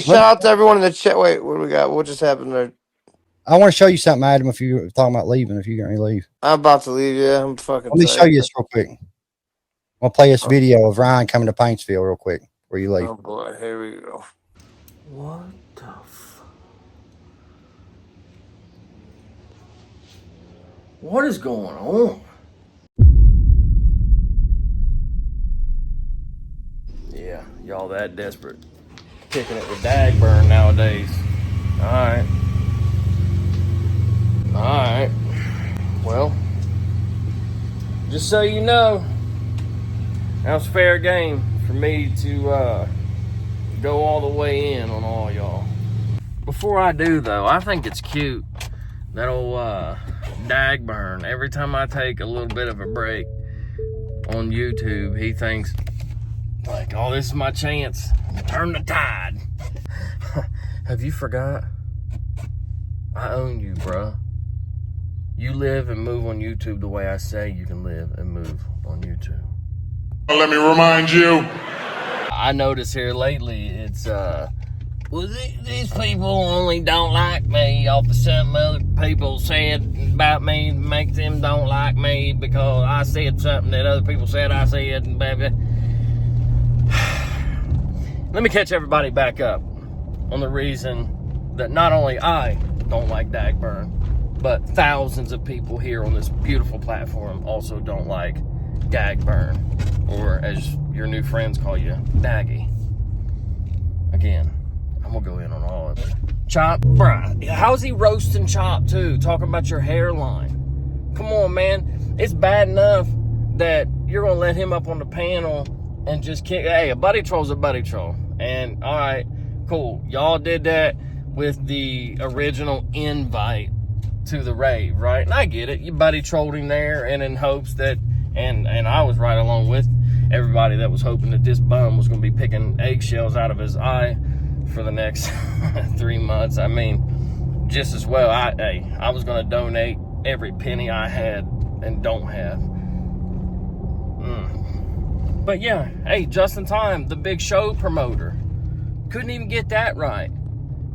shout out to everyone in the chat. Wait, what do we got? What just happened there? I want to show you something, Adam, if you're talking about leaving, if you're going to leave. I'm about to leave, yeah. I'm fucking Let me show you this real quick. I'll play this video of Ryan coming to Paintsville real quick before you leave. Oh, boy. Here we go. What the fuck? What is going on? Yeah, y'all that desperate. Kicking it with Dagburn nowadays. Alright. Alright. Well, just so you know, that was fair game for me to go all the way in on all y'all. Before I do though, I think it's cute that old Dagburn, every time I take a little bit of a break on YouTube, he thinks like, oh, this is my chance to turn the tide. Have you forgot? I own you, bruh. You live and move on YouTube the way I say you can live and move on YouTube. Let me remind you. I notice here lately, it's, well, these people only don't like me off of something other people said about me, make them don't like me because I said something that other people said I said, and baby. Let me catch everybody back up on the reason that not only I don't like Dagburn, but thousands of people here on this beautiful platform also don't like Dagburn, or as your new friends call you, Daggy. Again, I'm gonna go in on all of it. Chop, bruh, how's he roasting Chop too? Talking about your hairline. Come on, man. It's bad enough that you're gonna let him up on the panel and just kick. Hey, a buddy troll's a buddy troll. And all right, cool. Y'all did that with the original invite to the rave, right? And I get it. You buddy trolled him there, and in hopes that, and I was right along with everybody that was hoping that this bum was going to be picking eggshells out of his eye for the next 3 months. I mean, just as well. I was going to donate every penny I had and don't have. But yeah, hey, just in time, the big show promoter couldn't even get that right.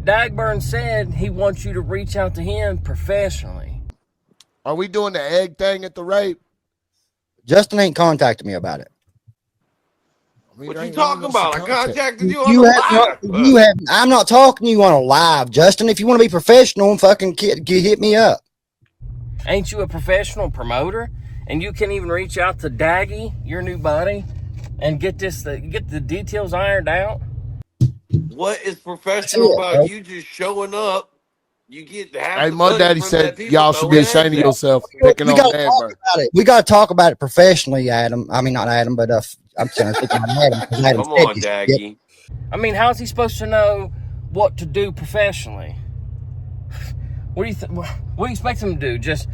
Dagburn said he wants you to reach out to him professionally. Are we doing the egg thing at the rape? Justin ain't contacted me about it. What you talking about? I contacted you on the live. I'm not talking to you on a live, Justin. If you want to be professional, fucking hit me up. Ain't you a professional promoter? And you can't even reach out to Daggy, your new buddy, and get the details ironed out? What is professional about you just showing up? You get half. Hey, my daddy said y'all should be ashamed of yourself picking on Dagburn. We got to talk about it professionally, Adam. I mean, not Adam, but I'm trying to think of Adam. Come on, Daggy. I mean, how's he supposed to know what to do professionally? What do you expect him to do? Just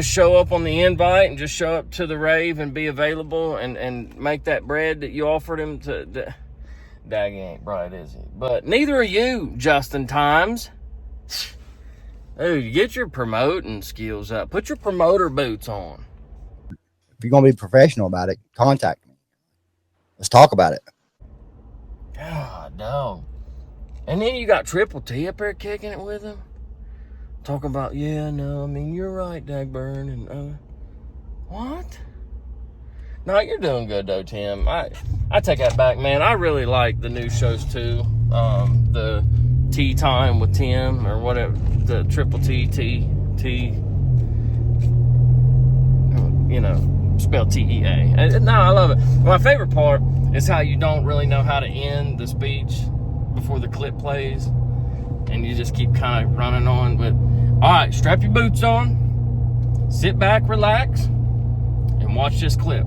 show up on the invite and just show up to the rave and be available and make that bread that you offered him to Daggy ain't bright, is he? But neither are you, Justin Times. Dude, get your promoting skills up. Put your promoter boots on. If you're going to be professional about it, contact me. Let's talk about it. God, no. And then you got Triple T up there kicking it with him. Talking about, yeah, no, I mean, you're right, Dagburn. And, what? No, you're doing good, though, Tim. I take that back, man. I really like the new shows, too. The Tea Time with Tim, or whatever. The Triple T, you know, spelled T-E-A. No, I love it. My favorite part is how you don't really know how to end the speech before the clip plays. And you just keep kind of running on. But, all right, strap your boots on. Sit back, relax, and watch this clip.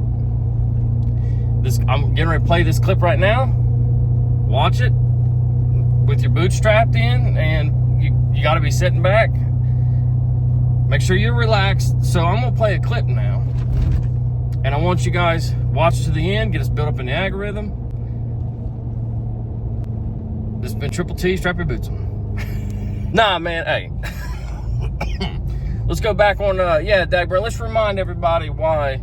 I'm getting ready to play this clip right now. Watch it with your boots strapped in, and you got to be sitting back. Make sure you're relaxed. So I'm going to play a clip now. And I want you guys watch to the end, get us built up in the algorithm. This has been Triple T. Strap your boots on. Nah, man, hey. Let's go back on, Dagburn. Let's remind everybody why,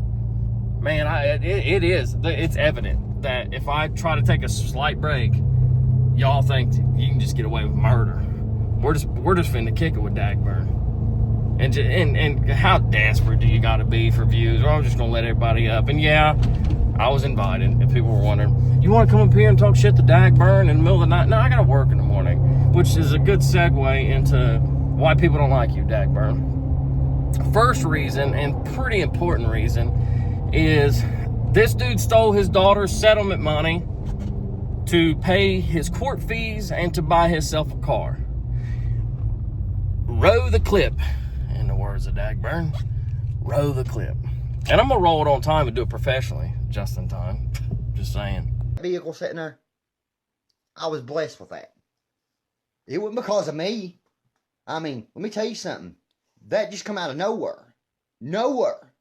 man, it's evident that if I try to take a slight break, y'all think you can just get away with murder. We're just finna kick it with Dagburn. And how desperate do you gotta be for views? Or I'm just gonna let everybody up. And yeah, I was invited. If people were wondering, you want to come up here and talk shit to Dagburn in the middle of the night? No, I gotta work in the morning, which is a good segue into why people don't like you, Dagburn. First reason, and pretty important reason, is this dude stole his daughter's settlement money to pay his court fees and to buy himself a car. Row the clip, in the words of Dagburn. Row the clip. And I'm gonna roll it on time and do it professionally, just in time. Just saying. Vehicle sitting there, I was blessed with that. It wasn't because of me. I mean, let me tell you something. That just come out of nowhere. Nowhere.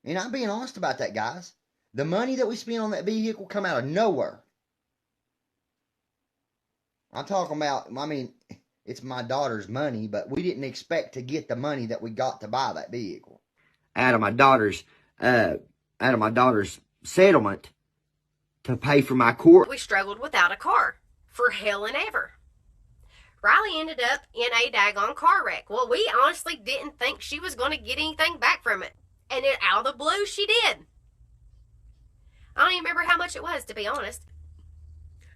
And I'm being honest about that, guys. The money that we spent on that vehicle come out of nowhere. I'm talking about, I mean, it's my daughter's money, but we didn't expect to get the money that we got to buy that vehicle. Out of my daughter's settlement to pay for my court. We struggled without a car for hell and ever. Riley ended up in a daggone car wreck. Well, we honestly didn't think she was going to get anything back from it. And then out of the blue, she did. I don't even remember how much it was, to be honest.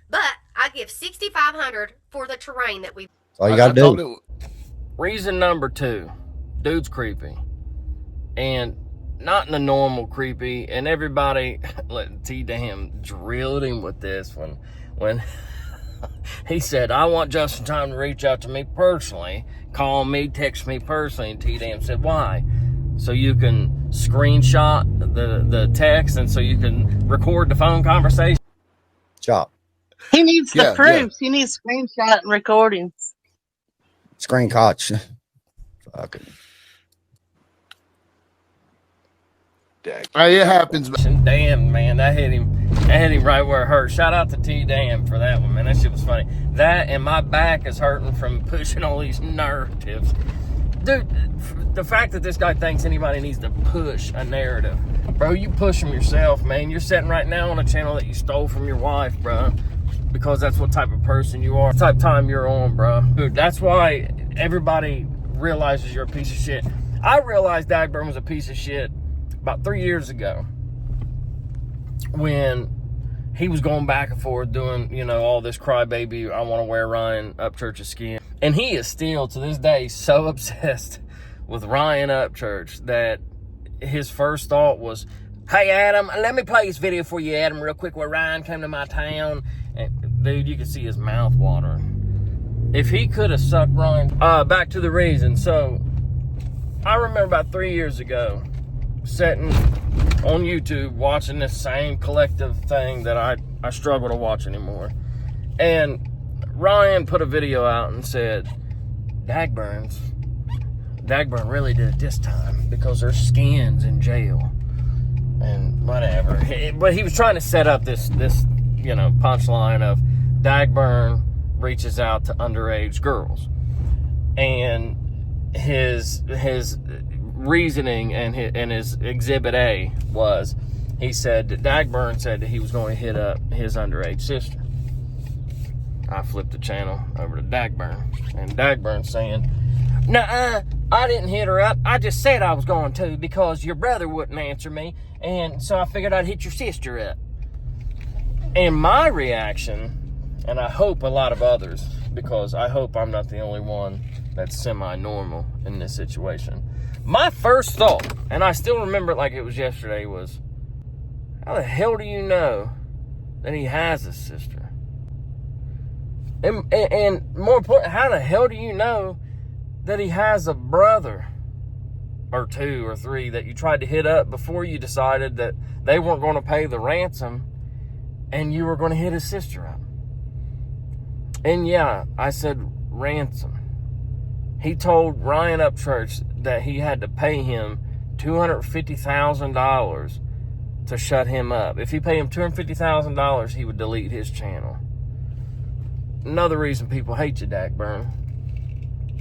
But I give $6,500 for the terrain that we... That's all you gotta do. Reason number 2, dude's creepy. And not in the normal creepy. And everybody, T-Dam drilled him with this when he said, I want Justin Time to reach out to me personally. Call me, text me personally. And T-Dam said, why? So you can screenshot the text and so you can record the phone conversation. Chop. He needs the proofs. He needs screenshot and recordings. Screen catch. Fuck it. Hey, it happens. Damn, man, that hit him right where it hurt. Shout out to T-Dam for that one, man. That shit was funny. That and my back is hurting from pushing all these narratives. Dude, the fact that this guy thinks anybody needs to push a narrative. Bro, you push them yourself, man. You're sitting right now on a channel that you stole from your wife, bro. Because that's what type of person you are. The type of time you're on, bro. Dude, that's why everybody realizes you're a piece of shit. I realized Dagburn was a piece of shit about 3 years ago when he was going back and forth doing, you know, all this crybaby, I want to wear Ryan Upchurch's skin. And he is still, to this day, so obsessed with Ryan Upchurch that his first thought was, hey, Adam, let me play this video for you, Adam, real quick, where Ryan came to my town. And, dude, you can see his mouth watering. If he could have sucked Ryan... back to the reason. So, I remember about 3 years ago, sitting on YouTube watching this same collective thing that I struggle to watch anymore. And Ryan put a video out and said, Dagburn really did it this time because her skin's in jail. And whatever. But he was trying to set up this you know, punchline of Dagburn reaches out to underage girls. And his reasoning and his exhibit A was, he said that Dagburn said that he was going to hit up his underage sister. I flipped the channel over to Dagburn, and Dagburn saying, nuh-uh, I didn't hit her up. I just said I was going to because your brother wouldn't answer me, and so I figured I'd hit your sister up. And my reaction, and I hope a lot of others, because I hope I'm not the only one that's semi-normal in this situation. My first thought, and I still remember it like it was yesterday, was, how the hell do you know that he has a sister? And more important, how the hell do you know that he has a brother or 2 or 3 that you tried to hit up before you decided that they weren't going to pay the ransom and you were going to hit his sister up? And yeah, I said ransom. He told Ryan Upchurch that he had to pay him $250,000 to shut him up. If he paid him $250,000, he would delete his channel. Another reason people hate you, Dagburn.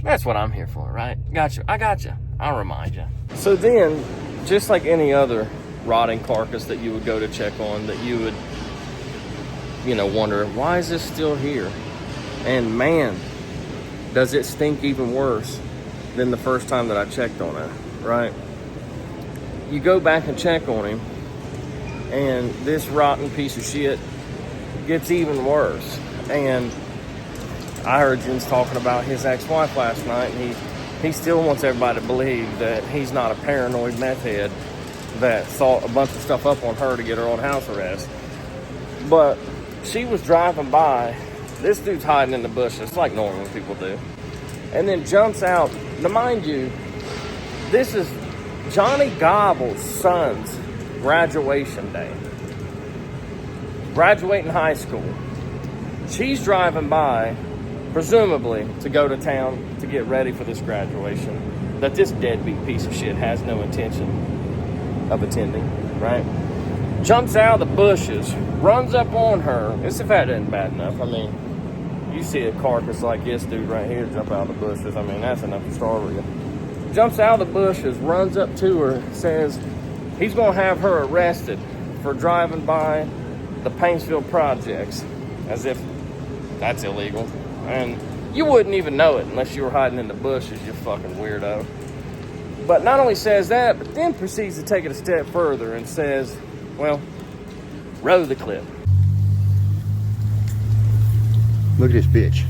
That's what I'm here for, right? Got you. I got you. I'll remind you. So then, just like any other rotting carcass that you would go to check on, that you would, you know, wonder, why is this still here? And man, does it stink even worse than the first time that I checked on it, right? You go back and check on him, and this rotten piece of shit gets even worse. And I heard Jens talking about his ex-wife last night, and he still wants everybody to believe that he's not a paranoid meth head that thought a bunch of stuff up on her to get her on house arrest. But she was driving by. This dude's hiding in the bushes like normal people do, and then jumps out. Now, mind you, this is Johnny Gobble's son's graduation day. Graduating high school. She's driving by, presumably to go to town to get ready for this graduation that this deadbeat piece of shit has no intention of attending, right? Jumps out of the bushes, runs up on her. As if that isn't bad enough. I mean, you see a carcass like this dude right here jump out of the bushes. I mean, that's enough to startle you. Jumps out of the bushes, runs up to her, says he's going to have her arrested for driving by the Paintsville projects, as if that's illegal. And you wouldn't even know it unless you were hiding in the bushes, you fucking weirdo. But not only says that, but then proceeds to take it a step further and says, well, roll the clip. Look at this bitch.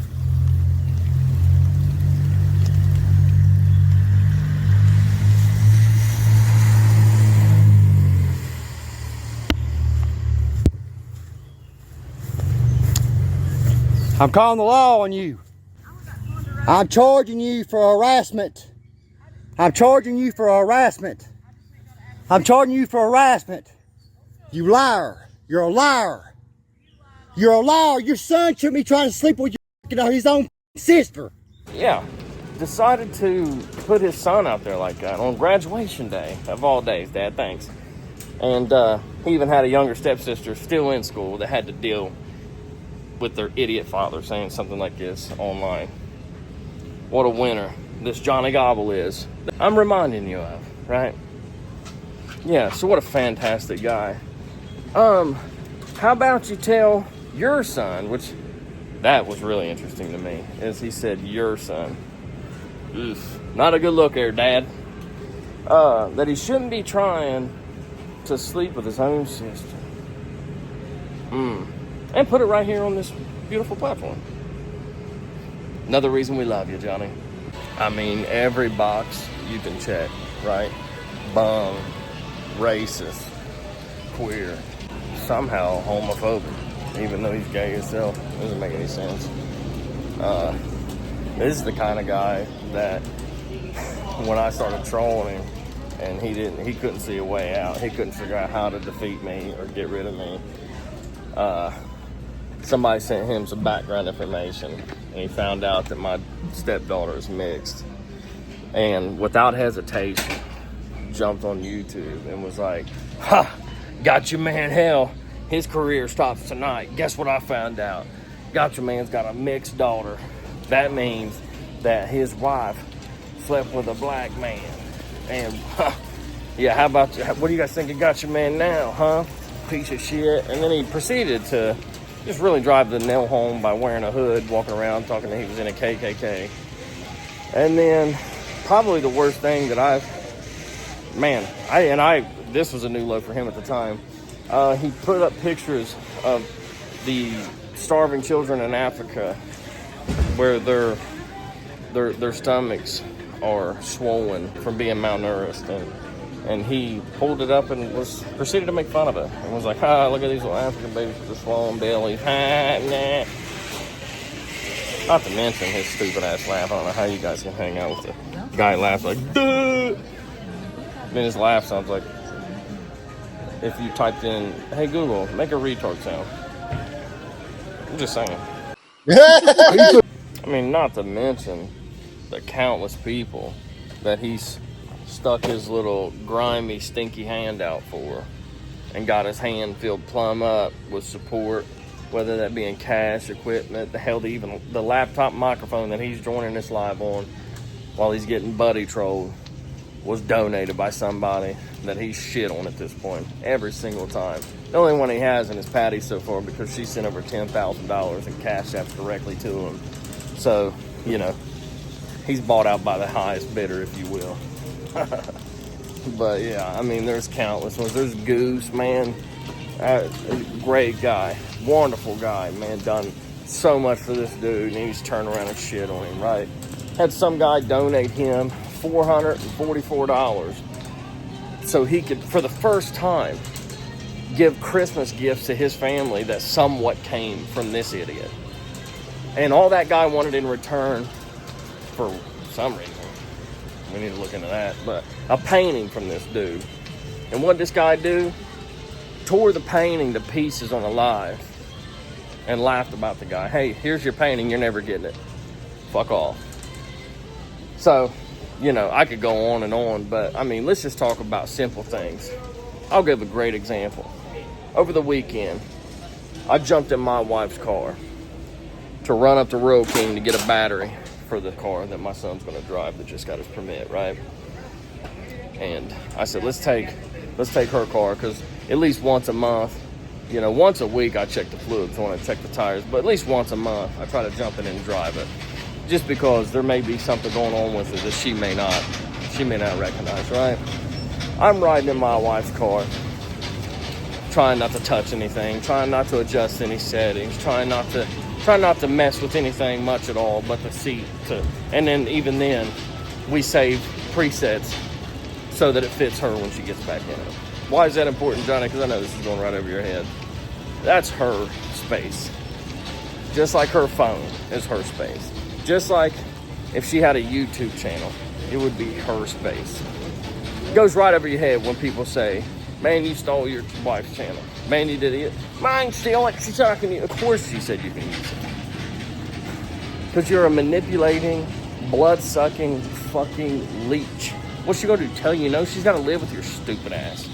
I'm calling the law on you. I'm charging you for harassment. I'm charging you for harassment. I'm charging you for harassment. You liar. You're a liar. You're a liar. Your son shouldn't be trying to sleep with his own sister. Yeah, decided to put his son out there like that on graduation day, of all days, Dad, thanks. And he even had a younger stepsister still in school that had to deal with their idiot father saying something like this online. What a winner this Johnny Gobble is. I'm reminding you of, right? Yeah, so what a fantastic guy. How about you tell your son, which that was really interesting to me, is he said your son. Oof, not a good look there, Dad. That he shouldn't be trying to sleep with his own sister. And put it right here on this beautiful platform. Another reason we love you, Johnny. I mean, every box you can check, right? Bum, racist, queer, somehow homophobic, even though he's gay himself. Doesn't make any sense. This is the kind of guy that when I started trolling him and he couldn't see a way out, he couldn't figure out how to defeat me or get rid of me. Somebody sent him some background information, and he found out that my stepdaughter is mixed. And without hesitation, jumped on YouTube and was like, "Ha! Got your man hell. His career stops tonight. Guess what I found out? Got your man's got a mixed daughter. That means that his wife slept with a black man. And yeah, how about you? What do you guys think of got your man now, huh? Piece of shit." And then he proceeded to just really drive the nail home by wearing a hood, walking around, talking that he was in a KKK. And then probably the worst thing that this was a new low for him at the time. He put up pictures of the starving children in Africa where their stomachs are swollen from being malnourished, and he pulled it up and proceeded to make fun of it and was like, look at these little African babies with the swollen bellies. Nah. Not to mention his stupid ass laugh. I don't know how you guys can hang out with the guy who laughs like, duh. Then his laugh sounds like if you typed in, "Hey Google, make a retard sound." I'm just saying. I mean, not to mention the countless people that he's stuck his little grimy, stinky hand out for and got his hand filled plumb up with support, whether that be in cash, equipment, even the laptop microphone that he's joining this live on while he's getting buddy trolled was donated by somebody that he's shit on at this point, every single time. The only one he hasn't is Patty so far, because she sent over $10,000 in cash apps directly to him. So, you know, he's bought out by the highest bidder, if you will. But yeah, I mean, there's countless ones. There's Goose, man. Great guy, wonderful guy, man, done so much for this dude, and he's turned around and shit on him, right? Had some guy donate him $444 so he could, for the first time, give Christmas gifts to his family that somewhat came from this idiot. And all that guy wanted in return, for some reason, we need to look into that, but a painting from this dude. And what did this guy do? Tore the painting to pieces on a live and laughed about the guy. Hey, here's your painting, you're never getting it. Fuck off. So, you know, I could go on, but I mean, let's just talk about simple things. I'll give a great example. Over the weekend, I jumped in my wife's car to run up to Rural King to get a battery for the car that my son's going to drive that just got his permit, right? And I said, let's take her car, because at least once a month, you know, once a week I check the fluids, I want to check the tires, but at least once a month I try to jump in and drive it, just because there may be something going on with it that she may not recognize, right? I'm riding in my wife's car, trying not to touch anything, trying not to adjust any settings, trying not to mess with anything much at all but the seat. And then even then, we save presets so that it fits her when she gets back in it. Why is that important, Johnny? Because I know this is going right over your head. That's her space. Just like her phone is her space. Just like if she had a YouTube channel, it would be her space. It goes right over your head when people say, man, you stole your wife's channel. Man, you did it. Mine steal it. She's not going to. Of course she said you can use it. Because you're a manipulating, blood-sucking fucking leech. What's she going to do? Tell you no? She's got to live with your stupid ass.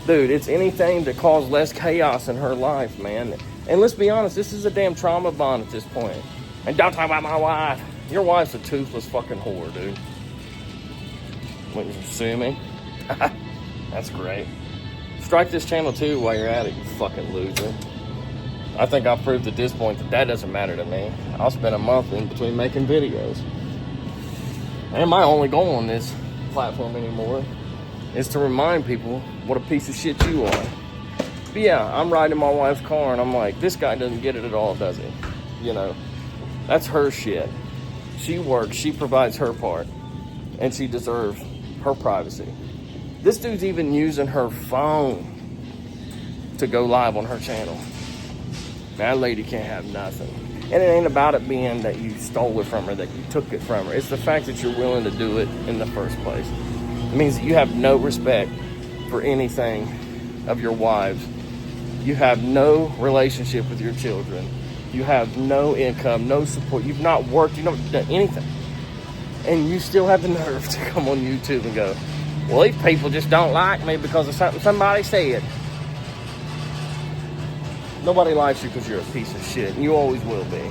Dude, it's anything to cause less chaos in her life, man. And let's be honest, this is a damn trauma bond at this point. And don't talk about my wife. Your wife's a toothless fucking whore, dude. What, you sue me? That's great. Strike this channel too while you're at it, you fucking loser. I think I've proved at this point that that doesn't matter to me. I'll spend a month in between making videos. And my only goal on this platform anymore is to remind people what a piece of shit you are. But yeah, I'm riding in my wife's car and I'm like, this guy doesn't get it at all, does he? You know, that's her shit. She works, she provides her part, and she deserves her privacy. This dude's even using her phone to go live on her channel. That lady can't have nothing. And it ain't about it being that you stole it from her, that you took it from her. It's the fact that you're willing to do it in the first place. It means that you have no respect for anything of your wives. You have no relationship with your children. You have no income, no support. You've not worked, you've not done anything. And you still have the nerve to come on YouTube and go, well, these people just don't like me because of something somebody said. Nobody likes you because you're a piece of shit, and you always will be.